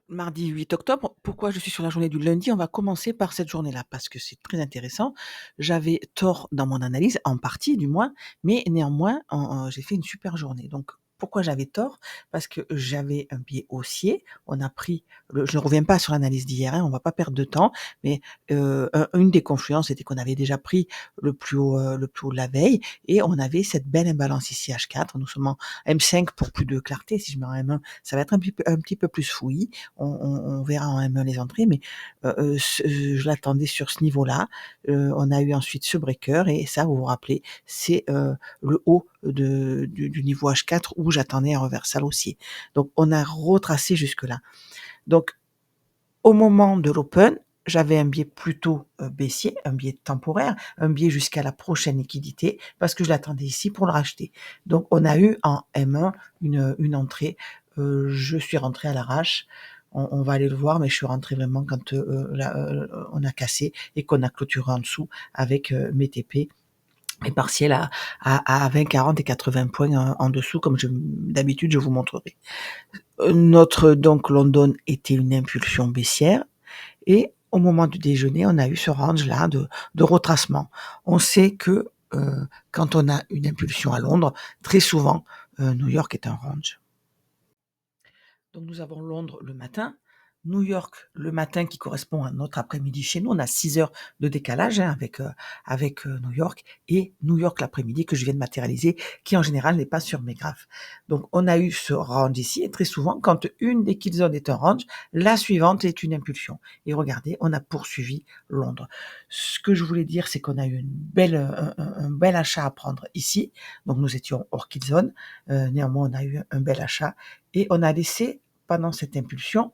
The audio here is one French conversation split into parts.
Mardi 8 octobre, pourquoi je suis sur la journée du lundi? On va commencer par cette journée-là parce que c'est très intéressant. J'avais tort dans mon analyse, en partie du moins, mais néanmoins, j'ai fait une super journée. Donc, pourquoi j'avais tort? Parce que j'avais un biais haussier. On a pris je ne reviens pas sur l'analyse d'hier, hein, on va pas perdre de temps, mais une des confluences, c'était qu'on avait déjà pris le plus haut de la veille et on avait cette belle imbalance ici H4. Nous sommes en M5 pour plus de clarté. Si je mets en M1, ça va être un petit peu plus fouillis. On verra en M1 les entrées, mais je l'attendais sur ce niveau-là. On a eu ensuite ce breaker et ça, vous vous rappelez, c'est le haut du niveau H4 où j'attendais un reversal haussier. Donc, on a retracé jusque-là. Donc, au moment de l'open, j'avais un biais plutôt baissier, un biais temporaire, un biais jusqu'à la prochaine liquidité, parce que je l'attendais ici pour le racheter. Donc, on a eu en M1 une entrée. Je suis rentrée à l'arrache. On va aller le voir, mais je suis rentrée vraiment quand on a cassé et qu'on a clôturé en dessous avec mes TP et partiels à 20, 40 et 80 points en dessous, comme d'habitude je vous montrerai. Notre donc London était une impulsion baissière et au moment du déjeuner, on a eu ce range-là de retracement. On sait que quand on a une impulsion à Londres, très souvent, New York est un range. Donc nous avons Londres le matin, New York le matin qui correspond à notre après-midi chez nous. On a 6 heures de décalage avec New York et New York l'après-midi que je viens de matérialiser qui en général n'est pas sur mes graphes. Donc on a eu ce range ici et très souvent quand une des kill zones est un range, la suivante est une impulsion. Et regardez, on a poursuivi Londres. Ce que je voulais dire, c'est qu'on a eu un bel achat à prendre ici. Donc nous étions hors kill zone. Néanmoins, on a eu un bel achat et on a laissé pendant cette impulsion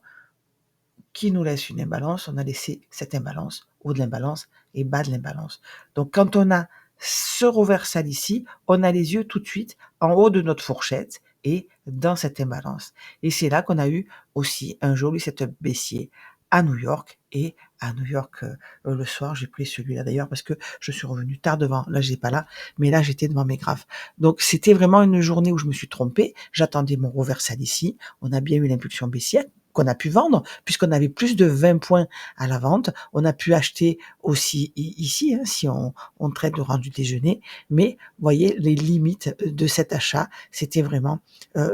qui nous laisse une imbalance, on a laissé cette imbalance, haut de l'imbalance et bas de l'imbalance. Donc quand on a ce reversal ici, on a les yeux tout de suite en haut de notre fourchette et dans cette imbalance. Et c'est là qu'on a eu aussi un joli setup baissier à New York et à New York le soir, j'ai pris celui-là d'ailleurs parce que je suis revenu tard devant, là j'ai pas là, mais là j'étais devant mes graphes. Donc c'était vraiment une journée où je me suis trompée, j'attendais mon reversal ici, on a bien eu l'impulsion baissière qu'on a pu vendre, puisqu'on avait plus de 20 points à la vente. On a pu acheter aussi ici, hein, si on traite le rendu déjeuner. Mais, voyez, les limites de cet achat, c'était vraiment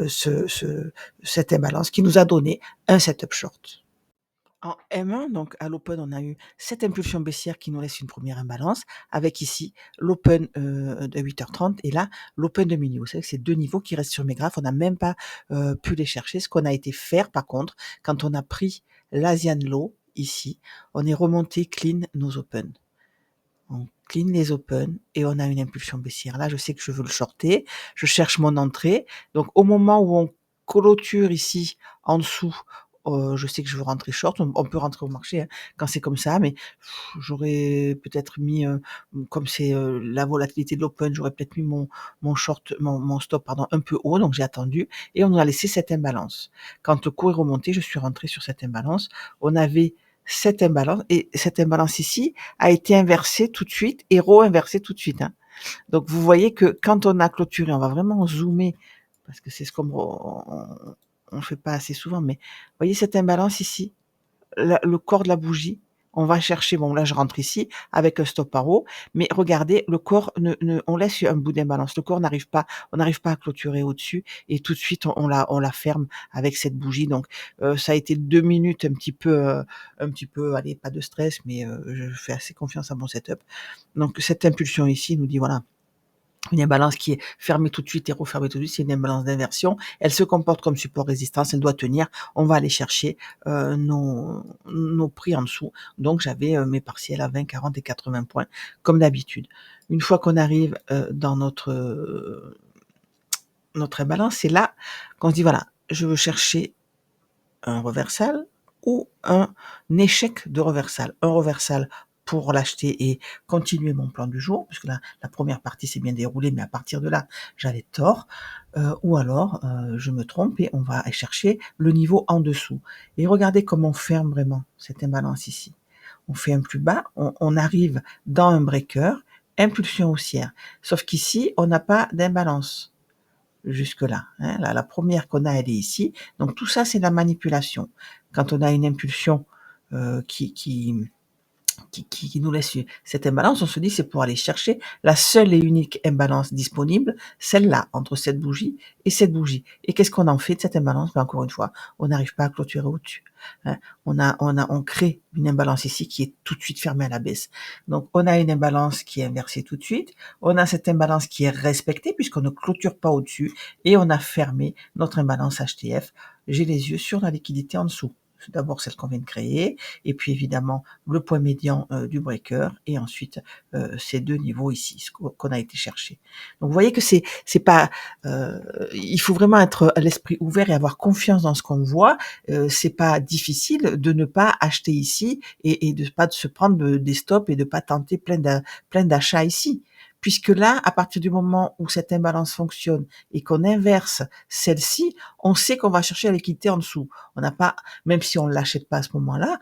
cette imbalance qui nous a donné un setup short. En M1, donc à l'open, on a eu cette impulsion baissière qui nous laisse une première imbalance, avec ici l'open de 8h30 et là l'open de minuit. Vous savez que c'est deux niveaux qui restent sur mes graphes, on n'a même pas pu les chercher. Ce qu'on a été faire par contre, quand on a pris l'Asian Low ici, on est remonté clean nos open. On clean les open et on a une impulsion baissière. Là, je sais que je veux le shorter, je cherche mon entrée. Donc au moment où on clôture ici en dessous, je sais que je veux rentrer short. On peut rentrer au marché hein, quand c'est comme ça, mais j'aurais peut-être mis, comme c'est la volatilité de l'open, j'aurais peut-être mis mon short, mon stop pardon, un peu haut, donc j'ai attendu et on a laissé cette imbalance. Quand le cours est remonté, je suis rentrée sur cette imbalance. On avait cette imbalance et cette imbalance ici a été inversée tout de suite et re-inversée tout de suite. Hein. Donc vous voyez que quand on a clôturé, on va vraiment zoomer parce que c'est ce qu'on on fait pas assez souvent, mais vous voyez cette imbalance ici, le corps de la bougie, on va chercher, bon là je rentre ici avec un stop par haut, mais regardez le corps, on laisse un bout d'imbalance, le corps on n'arrive pas à clôturer au-dessus et tout de suite on la ferme avec cette bougie. Donc ça a été 2 minutes un petit peu, allez pas de stress, mais je fais assez confiance à mon setup. Donc cette impulsion ici nous dit voilà, une imbalance qui est fermée tout de suite et refermée tout de suite, c'est une imbalance d'inversion. Elle se comporte comme support résistance, elle doit tenir. On va aller chercher nos prix en dessous. Donc j'avais mes partiels à 20, 40 et 80 points, comme d'habitude. Une fois qu'on arrive dans notre imbalance, c'est là qu'on se dit voilà, je veux chercher un reversal ou un échec de reversal. Un reversal pour l'acheter et continuer mon plan du jour, puisque la première partie s'est bien déroulée, mais à partir de là, j'avais tort. Ou alors, je me trompe et on va aller chercher le niveau en dessous. Et regardez comment on ferme vraiment cette imbalance ici. On fait un plus bas, on arrive dans un breaker, impulsion haussière. Sauf qu'ici, on n'a pas d'imbalance. jusque-là, hein. La première qu'on a, elle est ici. Donc tout ça, c'est de la manipulation. Quand on a une impulsion qui nous laisse cette imbalance, on se dit c'est pour aller chercher la seule et unique imbalance disponible, celle-là, entre cette bougie et cette bougie. Et qu'est-ce qu'on en fait de cette imbalance? Ben, encore une fois, on n'arrive pas à clôturer au-dessus, hein. On crée une imbalance ici qui est tout de suite fermée à la baisse. Donc, on a une imbalance qui est inversée tout de suite. On a cette imbalance qui est respectée puisqu'on ne clôture pas au-dessus et on a fermé notre imbalance HTF. J'ai les yeux sur la liquidité en dessous. C'est d'abord celle qu'on vient de créer, et puis évidemment le point médian du breaker, et ensuite ces deux niveaux ici, ce qu'on a été chercher. Donc vous voyez que c'est pas, il faut vraiment être à l'esprit ouvert et avoir confiance dans ce qu'on voit. C'est pas difficile de ne pas acheter ici et de pas de se prendre des stops et de pas tenter plein d'achats ici. Puisque là, à partir du moment où cette imbalance fonctionne et qu'on inverse celle-ci, on sait qu'on va chercher la liquidité en dessous. On n'a pas, même si on l'achète pas à ce moment-là,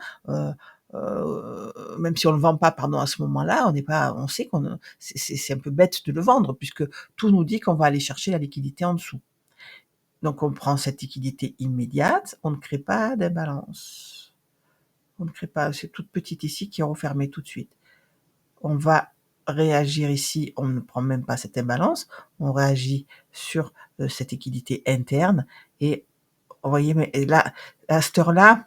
même si on le vend pas, pardon, à ce moment-là, on sait c'est un peu bête de le vendre puisque tout nous dit qu'on va aller chercher la liquidité en dessous. Donc on prend cette liquidité immédiate, on ne crée pas d'imbalance. On ne crée pas, c'est toute petite ici qui est refermée tout de suite. On va réagir ici, on ne prend même pas cette imbalance, on réagit sur cette liquidité interne et vous voyez, mais là, à cette heure-là,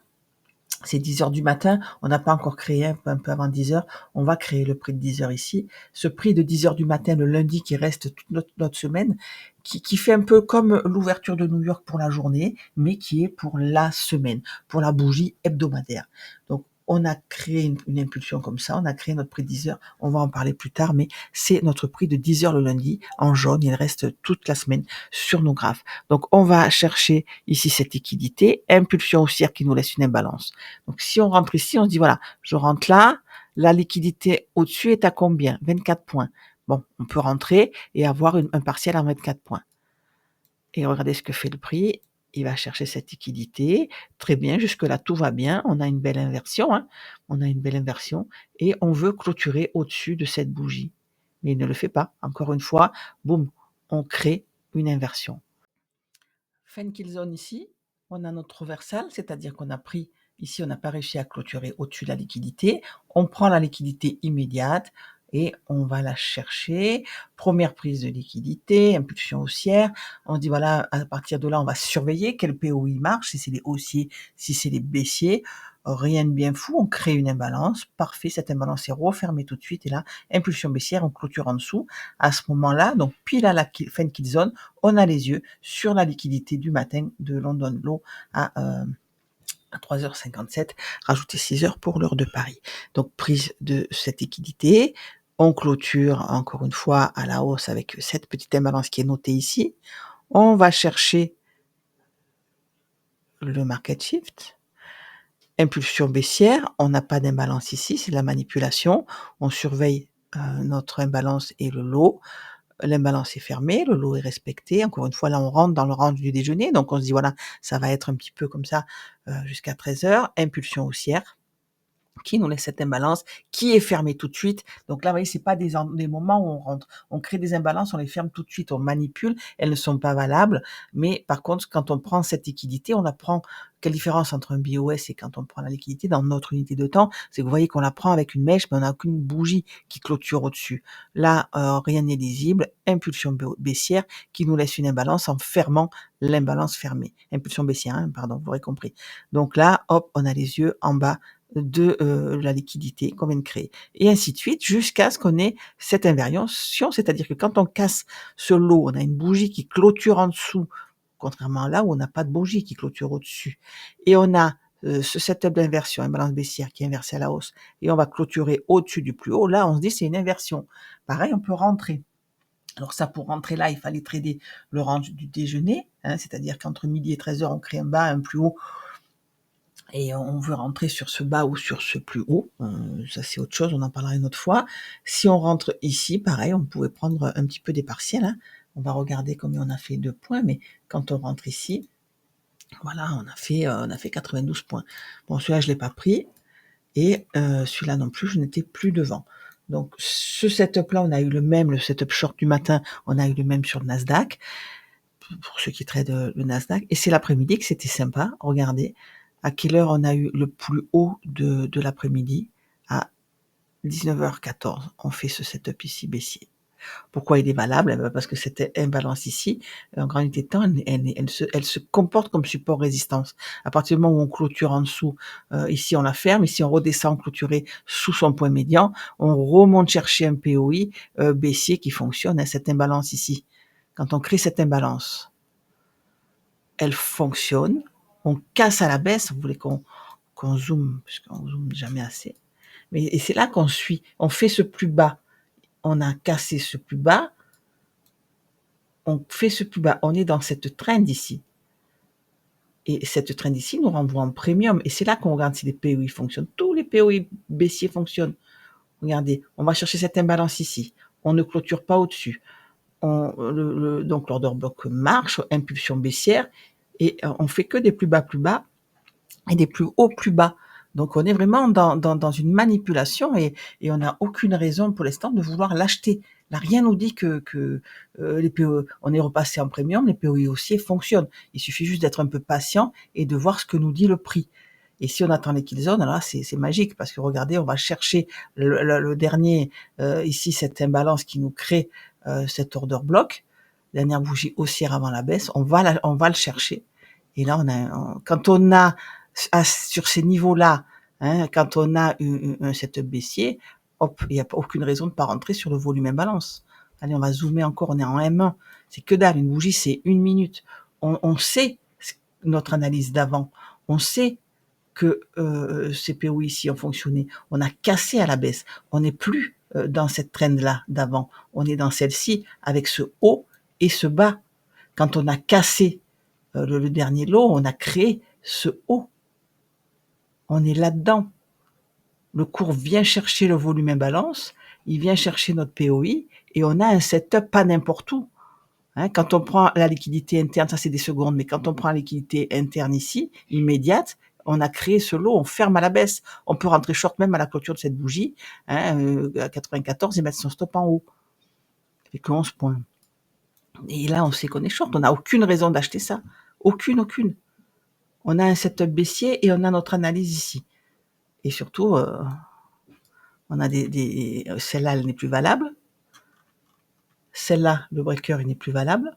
c'est 10 heures du matin, on n'a pas encore créé un peu avant 10 heures, on va créer le prix de 10 heures ici. Ce prix de 10 heures du matin, le lundi qui reste toute notre semaine, qui fait un peu comme l'ouverture de New York pour la journée, mais qui est pour la semaine, pour la bougie hebdomadaire. Donc, on a créé une impulsion comme ça, on a créé notre prix de 10 heures, on va en parler plus tard, mais c'est notre prix de 10 heures le lundi, en jaune, il reste toute la semaine sur nos graphes. Donc, on va chercher ici cette liquidité, impulsion haussière qui nous laisse une imbalance. Donc, si on rentre ici, on se dit, voilà, je rentre là, la liquidité au-dessus est à combien? 24 points. Bon, on peut rentrer et avoir un partiel à 24 points. Et regardez ce que fait le prix. Il va chercher cette liquidité. Très bien, jusque-là, tout va bien. On a une belle inversion, hein. On a une belle inversion. Et on veut clôturer au-dessus de cette bougie. Mais il ne le fait pas. Encore une fois, boum, on crée une inversion. Fin kill zone ici, on a notre reversal, c'est-à-dire qu'on a pris, ici on n'a pas réussi à clôturer au-dessus de la liquidité, on prend la liquidité immédiate et on va la chercher. Première prise de liquidité, impulsion haussière, on dit voilà, à partir de là on va surveiller quel POI marche, si c'est les haussiers, si c'est les baissiers, rien de bien fou, on crée une imbalance, parfait, cette imbalance est refermée tout de suite et là, impulsion baissière, on clôture en dessous. À ce moment-là, donc pile à la fin de kill zone, on a les yeux sur la liquidité du matin de London Low à 3h57, rajouter 6 heures pour l'heure de Paris. Donc prise de cette liquidité, on clôture encore une fois à la hausse avec cette petite imbalance qui est notée ici. On va chercher le market shift. Impulsion baissière, on n'a pas d'imbalance ici, c'est de la manipulation. On surveille notre imbalance et le lot. L'imbalance est fermée, le lot est respecté. Encore une fois, là, on rentre dans le range du déjeuner. Donc, on se dit, voilà, ça va être un petit peu comme ça jusqu'à 13 heures. Impulsion haussière qui nous laisse cette imbalance, qui est fermée tout de suite. Donc là, vous voyez, c'est pas des moments où on rentre. On crée des imbalances, on les ferme tout de suite, on manipule, elles ne sont pas valables. Mais par contre, quand on prend cette liquidité, on la prend. Quelle différence entre un BOS et quand on prend la liquidité dans notre unité de temps? C'est que vous voyez qu'on la prend avec une mèche, mais on n'a qu'une bougie qui clôture au-dessus. Là, rien n'est lisible. Impulsion baissière qui nous laisse une imbalance en fermant l'imbalance fermée. Impulsion baissière, hein, pardon, vous aurez compris. Donc là, hop, on a les yeux en bas de la liquidité qu'on vient de créer. Et ainsi de suite, jusqu'à ce qu'on ait cette inversion, c'est-à-dire que quand on casse ce lot, on a une bougie qui clôture en dessous, contrairement à là où on n'a pas de bougie qui clôture au-dessus. Et on a ce setup d'inversion, une balance baissière qui est inversée à la hausse, et on va clôturer au-dessus du plus haut. Là, on se dit c'est une inversion. Pareil, on peut rentrer. Alors ça, pour rentrer là, il fallait trader le range du déjeuner, hein, c'est-à-dire qu'entre midi et 13h, on crée un bas, un plus haut, et on veut rentrer sur ce bas ou sur ce plus haut, ça c'est autre chose, on en parlera une autre fois. Si on rentre ici, pareil, on pouvait prendre un petit peu des partiels, hein. On va regarder combien on a fait de points, mais quand on rentre ici, voilà, on a fait 92 points. Bon, celui-là, je l'ai pas pris, et celui-là non plus, je n'étais plus devant. Donc ce setup-là, on a eu le setup short du matin, on a eu le même sur le Nasdaq. pour ceux qui tradent le Nasdaq. Et c'est l'après-midi que c'était sympa. Regardez à quelle heure on a eu le plus haut de l'après-midi, à 19h14. On fait ce setup ici baissier. Pourquoi il est valable? Eh ben parce que cette imbalance ici, en grande unité de temps, elle se comporte comme support résistance. À partir du moment où on clôture en dessous, ici on la ferme, ici on redescend clôturer sous son point médian, on remonte chercher un POI baissier qui fonctionne à cette imbalance ici. Quand on crée cette imbalance, elle fonctionne, on casse à la baisse. Vous voulez qu'on zoome, puisqu'on zoome jamais assez. Mais et c'est là qu'on suit, on fait ce plus bas. On a cassé ce plus bas, on fait ce plus bas, on est dans cette trend ici. Et cette trend ici nous renvoie en premium. Et c'est là qu'on regarde si les POI fonctionnent. Tous les POI baissiers fonctionnent. Regardez, on va chercher cette imbalance ici. On ne clôture pas au-dessus. Donc l'order block marche, impulsion baissière, et on fait que des plus bas et des plus hauts plus bas. Donc on est vraiment dans une manipulation et on n'a aucune raison pour l'instant de vouloir l'acheter. Là, rien nous dit que les PO, on est repassé en premium, les POI haussiers fonctionnent. Il suffit juste d'être un peu patient et de voir ce que nous dit le prix. Et si on attend les kill zones, alors là, c'est magique parce que regardez, on va chercher le dernier, ici, cette imbalance qui nous crée cet order block, dernière bougie haussière avant la baisse, on va le chercher. Et là, quand on a sur ces niveaux-là, hein, quand on a un setup baissier, hop, il n'y a aucune raison de ne pas rentrer sur le volume imbalance. Allez, on va zoomer encore, on est en M1. C'est que dalle, une bougie, c'est 1 minute. On sait notre analyse d'avant. On sait que ces PO ici ont fonctionné. On a cassé à la baisse. On n'est plus dans cette trend-là d'avant. On est dans celle-ci avec ce haut et ce bas. Quand on a cassé le dernier lot, on a créé ce haut. On est là-dedans. Le cours vient chercher le volume imbalance, il vient chercher notre POI et on a un setup pas n'importe où. Hein, quand on prend la liquidité interne, ça c'est des secondes, mais quand on prend la liquidité interne ici, immédiate, on a créé ce lot, on ferme à la baisse. On peut rentrer short même à la clôture de cette bougie, hein, à 94 et mettre son stop en haut. Ça fait que 11 points. Et là, on sait qu'on est short. On n'a aucune raison d'acheter ça. Aucune. On a un setup baissier et on a notre analyse ici. Et surtout, on a celle-là, elle n'est plus valable. Celle-là, le breaker, il n'est plus valable.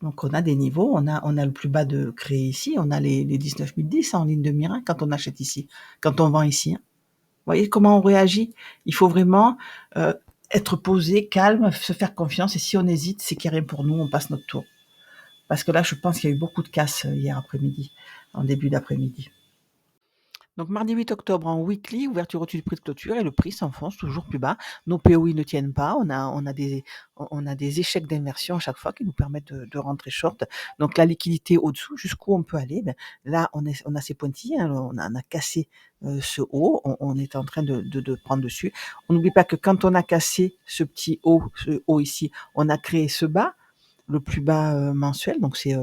Donc, on a des niveaux. On a le plus bas de créé ici. On a les 19 010 en ligne de mire quand on achète ici, quand on vend ici. Vous voyez comment on réagit? Il faut vraiment être posé, calme, se faire confiance. Et si on hésite, c'est qu'il n'y a rien pour nous. On passe notre tour. Parce que là, je pense qu'il y a eu beaucoup de casse hier après-midi, en début d'après-midi. Donc mardi 8 octobre en weekly, ouverture au-dessus du prix de clôture et le prix s'enfonce toujours plus bas. Nos POI ne tiennent pas, on a des échecs d'inversion à chaque fois qui nous permettent de rentrer short. Donc la liquidité au-dessous, jusqu'où on peut aller, là on a ces pointillés, hein, on a cassé ce haut, on est en train de prendre dessus. On n'oublie pas que quand on a cassé ce petit haut, ce haut ici, on a créé ce bas, le plus bas mensuel, donc c'est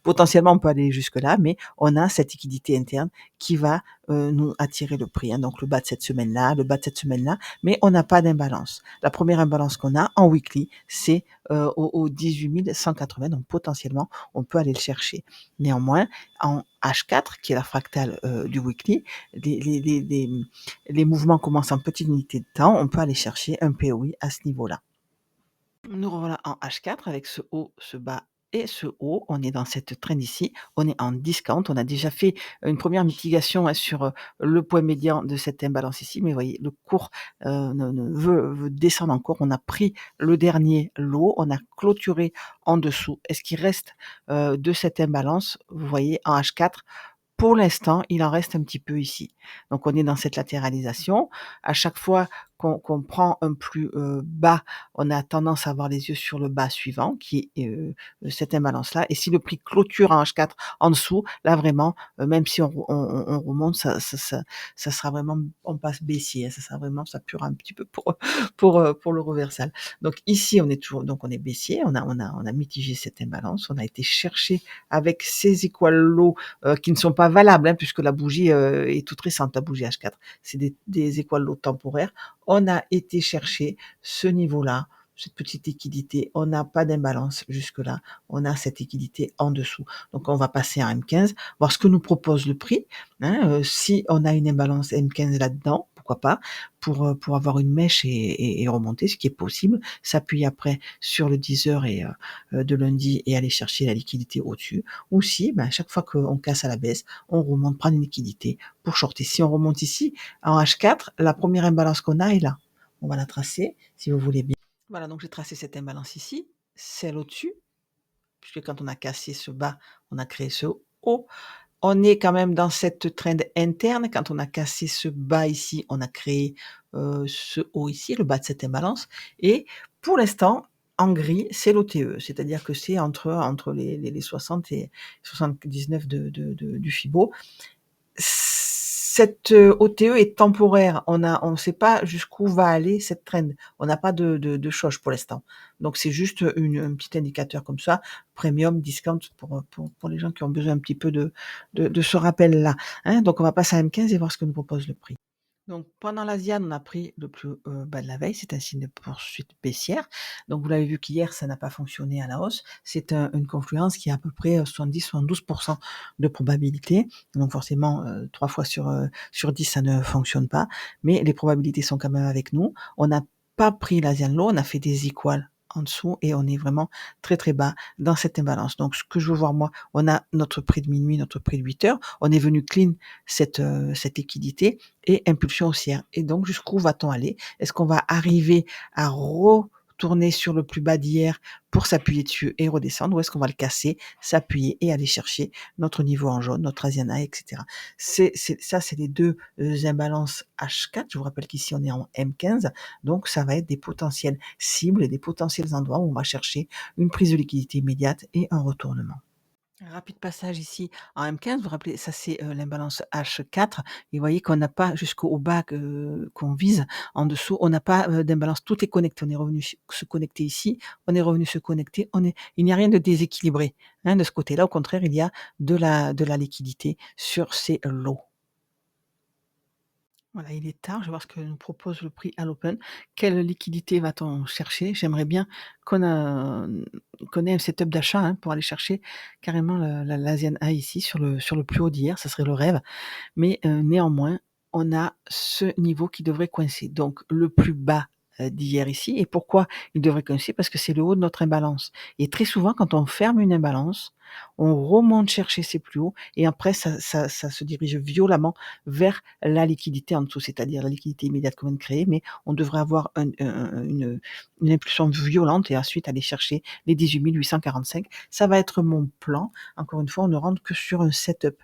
potentiellement on peut aller jusque là, mais on a cette liquidité interne qui va nous attirer le prix, hein. Donc le bas de cette semaine-là, le bas de cette semaine-là, mais on n'a pas d'imbalance. La première imbalance qu'on a en weekly, c'est au 18 180, donc potentiellement on peut aller le chercher. Néanmoins, en H4, qui est la fractale du weekly, les mouvements commencent en petite unité de temps, on peut aller chercher un POI à ce niveau-là. Nous revoilà en H4 avec ce haut, ce bas et ce haut. On est dans cette trend ici. On est en discount. On a déjà fait une première mitigation sur le point médian de cette imbalance ici. Mais vous voyez, le cours veut descendre encore. On a pris le dernier lot. On a clôturé en dessous. Est-ce qu'il reste de cette imbalance? Vous voyez, en H4, pour l'instant, il en reste un petit peu ici. Donc on est dans cette latéralisation. À chaque fois qu'on prend un plus bas, on a tendance à avoir les yeux sur le bas suivant, qui est cette imbalance-là. Et si le prix clôture en H4 en dessous, là vraiment, même si on remonte, ça sera vraiment, on passe baissier, hein, ça sera vraiment, ça pure un petit peu pour le reversal. Donc ici, on est toujours, donc on est baissier, on a mitigé cette imbalance, on a été chercher avec ces equal lows qui ne sont pas valables, hein, puisque la bougie est toute récente, la bougie H4. C'est des equal lows temporaires. On a été chercher ce niveau-là cette petite liquidité. On n'a pas d'imbalance jusque-là. On a cette liquidité en dessous. Donc on va passer à M15, voir ce que nous propose le prix, hein, si on a une imbalance M15 là-dedans, pourquoi pas, pour avoir une mèche et remonter, ce qui est possible, s'appuyer après sur le 10 heures de lundi et aller chercher la liquidité au-dessus. Ou si, à chaque fois qu'on casse à la baisse, on remonte, prendre une liquidité pour shorter. Si on remonte ici, en H4, la première imbalance qu'on a est là. On va la tracer, si vous voulez bien. Voilà, donc j'ai tracé cette imbalance ici, celle au-dessus, puisque quand on a cassé ce bas, on a créé ce haut. On est quand même dans cette trend interne. Quand on a cassé ce bas ici, on a créé ce haut ici, le bas de cette imbalance. Et pour l'instant, en gris, c'est l'OTE, c'est-à-dire que c'est entre les 60 et 79 du FIBO. Cette OTE est temporaire. On ne sait pas jusqu'où va aller cette trend. On n'a pas de choche pour l'instant. Donc c'est juste un petit indicateur comme ça, premium, discount pour les gens qui ont besoin un petit peu de ce rappel-là. Hein. Donc on va passer à M15 et voir ce que nous propose le prix. Donc pendant l'Asian, on a pris le plus bas de la veille, c'est un signe de poursuite baissière. Donc vous l'avez vu qu'hier, ça n'a pas fonctionné à la hausse. C'est une confluence qui a à peu près 70-72% de probabilité. Donc forcément, 3 fois sur 10, ça ne fonctionne pas. Mais les probabilités sont quand même avec nous. On n'a pas pris l'Asian Low, on a fait des equals en dessous et on est vraiment très très bas dans cette imbalance. Donc ce que je veux voir moi, on a notre prix de minuit, notre prix de 8 heures. On est venu clean cette liquidité et impulsion haussière. Et donc, jusqu'où va-t-on aller? Est-ce qu'on va arriver à retourner sur le plus bas d'hier pour s'appuyer dessus et redescendre, ou est-ce qu'on va le casser, s'appuyer et aller chercher notre niveau en jaune, notre Asian High, etc. Ça, c'est les deux imbalances H4. Je vous rappelle qu'ici, on est en M15. Donc, ça va être des potentielles cibles et des potentiels endroits où on va chercher une prise de liquidité immédiate et un retournement. Un rapide passage ici en M15, vous vous rappelez, ça c'est l'imbalance H4 et vous voyez qu'on n'a pas jusqu'au bas qu'on vise en dessous, on n'a pas d'imbalance, tout est connecté. On est revenu se connecter ici, on est revenu se connecter, il n'y a rien de déséquilibré, hein, de ce côté-là. Au contraire, il y a de la liquidité sur ces lots. Voilà, il est tard, je vais voir ce que nous propose le prix à l'open. Quelle liquidité va-t-on chercher? J'aimerais bien qu'on a qu'on ait un setup d'achat, hein, pour aller chercher carrément l'Asian High ici sur le plus haut d'hier, ça serait le rêve. Mais néanmoins, on a ce niveau qui devrait coincer. Donc le plus bas d'hier ici. Et pourquoi il devrait coincer? Parce que c'est le haut de notre imbalance. Et très souvent, quand on ferme une imbalance, on remonte chercher ses plus hauts et après ça se dirige violemment vers la liquidité en dessous, c'est-à-dire la liquidité immédiate qu'on vient de créer, mais on devrait avoir une impulsion violente et ensuite aller chercher les 18 845. Ça va être mon plan. Encore une fois, on ne rentre que sur un setup